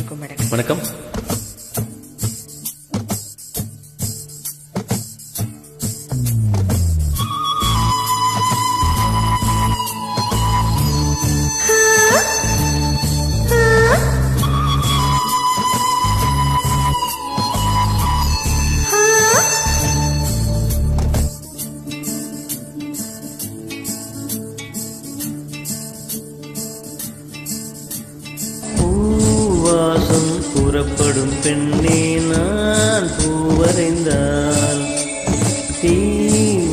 அனைவருக்கும் வணக்கம். வணக்கம். பூவாசம் புறப்படும் பெண்ணே நான் பூவரைந்தால் தீ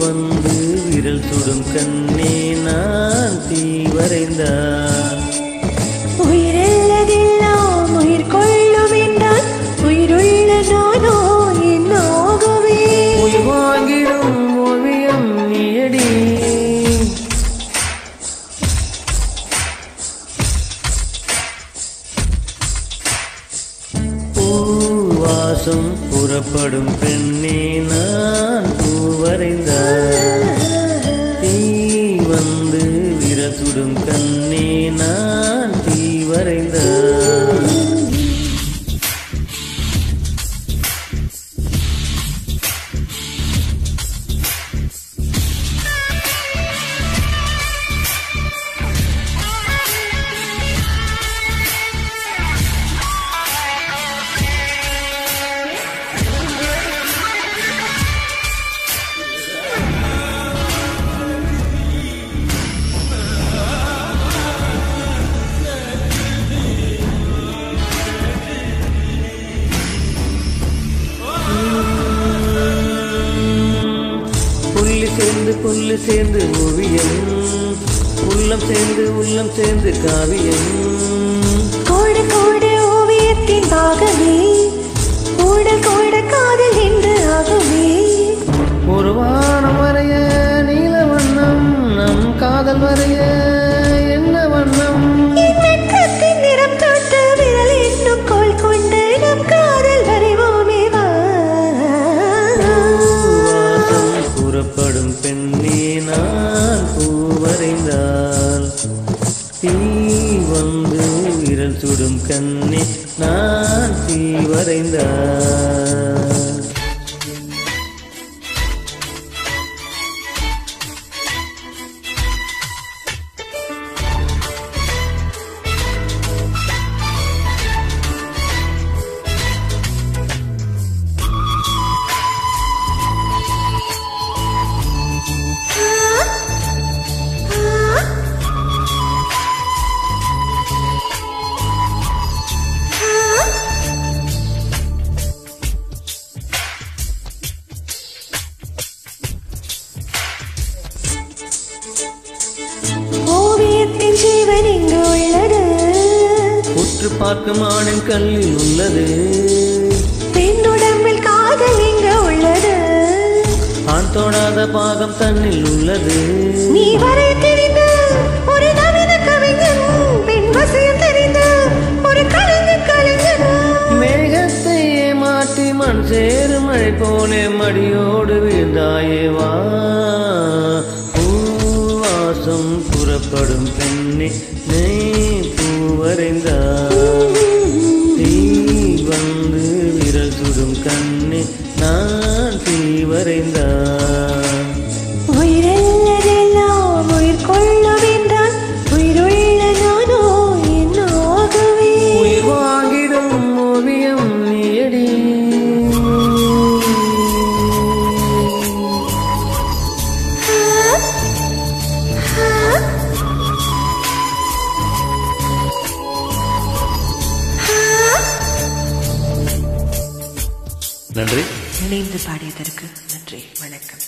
வந்து விரல் சுடும் கண்ணே நான் தீ வரைந்தால் உயிரெல்லதெல்லாம் உயிர் கொள்ளும் என்றால் உயிருள்ள நானோ என்னாகவே உயிர் வாங்கிடும் ஓவியம் நீயடி பூவாசம் புறப்படும் பெண்ணே நான் பூவரைந்தால் தீ வந்து விரல் சுடும் கண்ணே நான் தீ வரைந்தால் புல்லு சேர்ந்து ஓவியம் உள்ளம் சேர்ந்து காவியம் கோடு கோடு ஓவியத்தின் பாகமே கூடல் கோட காதல் என்று ஆகுமே ஒரு வானம் வரைய நீல வண்ணம் நம் காதல் வரைய என்ன வண்ணம் நிறம் தொட்ட விரல் என்னும் கோல் கொண்டு நம் காதல் வரைவோமே புறப்படும் பெண்ணே நான் பூவரைந்தால் தீ வந்து விரல் சுடும் கண்ணே நான் தீ வரைந்தால் ஜீவன் இங்கு உள்ளது உற்று பார்க்கும் ஆணின் கல்லில் உள்ளது பெண்ணுடம்பில் காதல் இங்கு உள்ளது ஆண் தொடாத பாகம் தன்னில் உள்ளது நீ வரை தெரிந்த ஒரு நவீன கவிஞன் பெண் வசியம் தெரிந்த ஒரு கலைஞன் மேகத்தை மாற்றி மண் சேரு மழை போலே மடியோடு வீழ்ந்தாயே வா பூவாசம் புறப்படும் பெண்ணே நீ பூவரைந்தால் தீ வந்து விரல் சுடும் கண்ணே நான் தீ வரைந்தால் உயிரெல்லதெல்லாம் உயிர் கொள்ளும் என்றால் உயிருள்ள நானோ என்னாகவே உயிர் வாங்கிடும் ஓவியம் நீயடி நன்றி. இணைந்து பாடியதற்கு நன்றி. வணக்கம்.